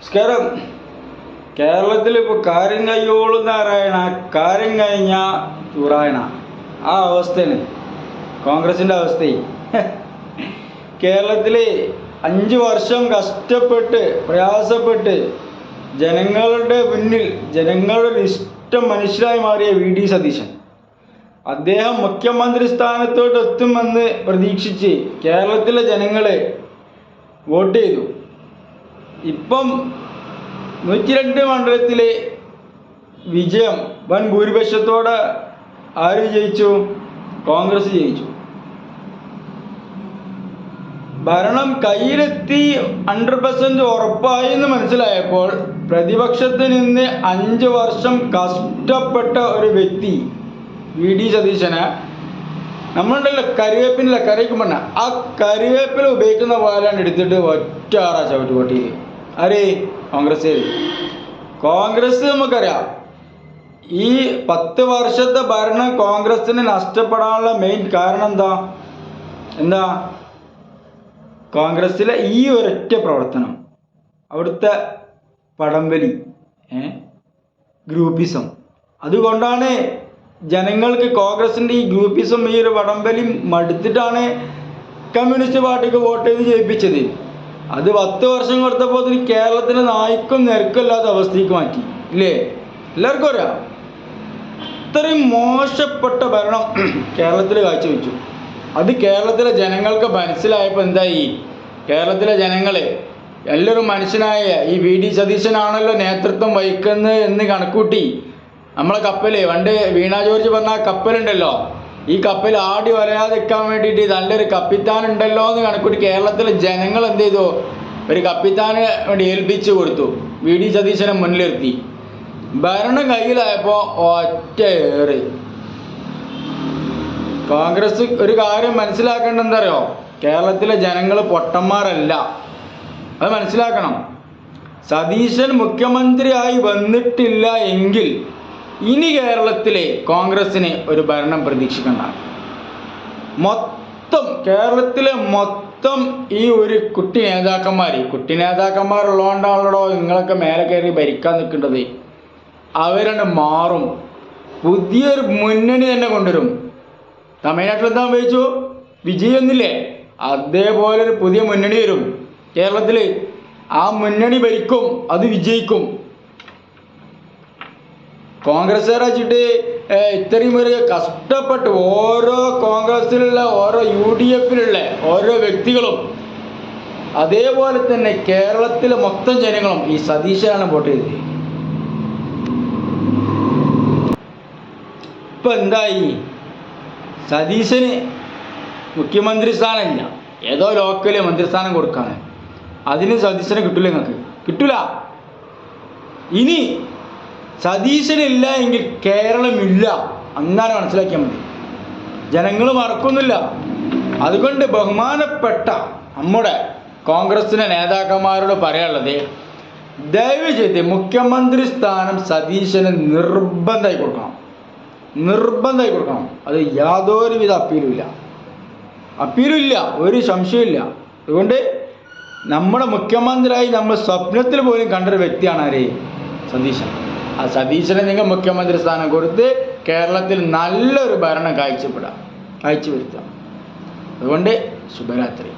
നമസ്കാരം. കേരളത്തിൽ ഇപ്പോൾ കാര്യം കയ്യോളും നാരായണ, കാര്യം കഴിഞ്ഞ ചൂറായണ, ആ അവസ്ഥയാണ് കോൺഗ്രസിൻ്റെ അവസ്ഥയെ. കേരളത്തിൽ 5 വർഷം കഷ്ടപ്പെട്ട് പ്രയാസപ്പെട്ട് ജനങ്ങളുടെ മുന്നിൽ ജനങ്ങളുടെ ഇഷ്ടം മനുഷ്യരായി മാറിയ വി ഡി സതീശൻ, അദ്ദേഹം മുഖ്യമന്ത്രി സ്ഥാനത്തോട്ട് എത്തുമെന്ന് പ്രതീക്ഷിച്ച് കേരളത്തിലെ ജനങ്ങളെ വോട്ട് ചെയ്തു. ഇപ്പം 102 മണ്ഡലത്തിലെ വിജയം വൻ ഭൂരിപക്ഷത്തോടെ ആര് ജയിച്ചു? കോൺഗ്രസ് ജയിച്ചു. ഭരണം കയ്യിലെത്തി 100% ഉറപ്പായി എന്ന് മനസ്സിലായപ്പോൾ പ്രതിപക്ഷത്ത് നിന്ന് 5 വർഷം കഷ്ടപ്പെട്ട ഒരു വ്യക്തി വി ഡി സതീശന്, നമ്മളുണ്ടല്ലോ കറിവേപ്പിനില്ല, കറിവേക്കും പറഞ്ഞ ആ കറിവേപ്പില ഉപയോഗിക്കുന്ന പോലെയാണ് എടുത്തിട്ട് ഒറ്റ ചവിട്ട് വോട്ട് ചെയ്ത്. ആര്? കോൺഗ്രസ് നമുക്കറിയാം, ഈ 10 വർഷത്തെ ഭരണം കോൺഗ്രസിന് നഷ്ടപ്പെടാനുള്ള മെയിൻ കാരണം എന്താ? കോൺഗ്രസിലെ ഈ ഒരൊറ്റ പ്രവർത്തനം, അവിടുത്തെ പടംവലി, ഗ്രൂപ്പിസം. അതുകൊണ്ടാണ് ജനങ്ങൾക്ക് കോൺഗ്രസിൻ്റെ ഈ ഗ്രൂപ്പിസം, ഈ ഒരു വടംവലി മടുത്തിട്ടാണ് കമ്മ്യൂണിസ്റ്റ് പാർട്ടിക്ക് വോട്ട് ചെയ്ത് ജയിപ്പിച്ചത്. അത് 10 വർഷം കൊടുത്തപ്പോൾ കേരളത്തിലെ നായ്ക്കും നിരക്കില്ലാത്ത അവസ്ഥയ്ക്ക് മാറ്റി, ഇല്ലേ? എല്ലാവർക്കും അറിയാം. ഇത്രയും മോശപ്പെട്ട ഭരണം കേരളത്തിൽ കാഴ്ചവെച്ചു. അത് കേരളത്തിലെ ജനങ്ങൾക്ക് മനസ്സിലായപ്പോൾ എന്തായി? കേരളത്തിലെ ജനങ്ങളെ എല്ലാവരും മനുഷ്യനായ ഈ വി ഡി സതീശനാണല്ലോ നേതൃത്വം വഹിക്കുന്നത് എന്ന് കണക്കൂട്ടി നമ്മളെ കപ്പൽ, പണ്ട് വീണ ജോർജ് പറഞ്ഞ കപ്പലുണ്ടല്ലോ, ഈ കപ്പൽ ആടി വരാതിരിക്കാൻ വേണ്ടിയിട്ട് നല്ലൊരു കപ്പിത്താൻ ഉണ്ടല്ലോ എന്ന് കണക്കൂട്ടി കേരളത്തിലെ ജനങ്ങൾ എന്ത് ചെയ്തു? ഒരു കപ്പിത്താനെ വേണ്ടി ഏൽപ്പിച്ചു കൊടുത്തു, വി ഡി സതീശനെ മുന്നിലിരുത്തി. ഭരണം കയ്യിലായപ്പോൾ ഒറ്റ ഏറ്. കോൺഗ്രസ് ഒരു കാര്യം മനസ്സിലാക്കേണ്ടത് എന്താ അറിയോ? കേരളത്തിലെ ജനങ്ങൾ പൊട്ടന്മാരല്ല, അത് മനസ്സിലാക്കണം. സതീശൻ മുഖ്യമന്ത്രിയായി വന്നിട്ടില്ല എങ്കിൽ ഇനി കേരളത്തിലെ കോൺഗ്രസിന് ഒരു ഭരണം പ്രതീക്ഷിക്കണ്ട. കേരളത്തിലെ മൊത്തം ഈ ഒരു കുട്ടി നേതാക്കന്മാരുള്ളതുകൊണ്ടാണല്ലോ നിങ്ങളൊക്കെ മേലെ കയറി ഭരിക്കാൻ നിൽക്കേണ്ടത്. അവരുടെ മാറും, പുതിയൊരു മുന്നണി തന്നെ കൊണ്ടുവരും. തമിഴ്നാട്ടിൽ എന്താ ഉപയോഗിച്ചു? വിജയൊന്നില്ലേ? അതേപോലെ ഒരു പുതിയ മുന്നണി വരും കേരളത്തിൽ. ആ മുന്നണി ഭരിക്കും, അത് വിജയിക്കും. കോൺഗ്രസ്സുകാരെ വെച്ചിട്ട് ഇത്രയും ഒരു കഷ്ടപ്പെട്ട് ഓരോ കോൺഗ്രസ്സിലുള്ള ഓരോ UDFലുള്ള ഓരോ വ്യക്തികളും, അതേപോലെ തന്നെ കേരളത്തിലെ മൊത്തം ജനങ്ങളും ഈ സതീശനാണ് വോട്ട് ചെയ്തത്. ഇപ്പം എന്തായി? സതീശന് മുഖ്യമന്ത്രി സ്ഥാനമില്ല, ഏതോ ലോക്കല് മന്ത്രിസ്ഥാനം കൊടുക്കാണ്. അതിന് സതീശനെ കിട്ടില്ല, നിങ്ങൾക്ക് കിട്ടില്ല. ഇനി സതീശനില്ല എങ്കിൽ കേരളമില്ല, അങ്ങനെ മനസ്സിലാക്കിയാൽ മതി. ജനങ്ങൾ മറക്കുന്നില്ല. അതുകൊണ്ട് ബഹുമാനപ്പെട്ട നമ്മുടെ കോൺഗ്രസിൻ്റെ നേതാക്കന്മാരോട് പറയാനുള്ളത്, ദയവ് ചെയ്ത് മുഖ്യമന്ത്രി സ്ഥാനം സതീശന് നിർബന്ധമായി കൊടുക്കണം. അത് യാതൊരുവിധ അപ്പീലുമില്ല, ഒരു സംശയമില്ല. അതുകൊണ്ട് നമ്മുടെ മുഖ്യമന്ത്രിയായി നമ്മൾ സ്വപ്നത്തിൽ പോലും കണ്ടൊരു വ്യക്തിയാണ് ആര്? സതീശൻ. ആ സതീശനെ നിങ്ങൾ മുഖ്യമന്ത്രി സ്ഥാനം കൊടുത്ത് കേരളത്തിൽ നല്ലൊരു ഭരണം കാഴ്ചവെക്കാം. അതുകൊണ്ട് ശുഭരാത്രി.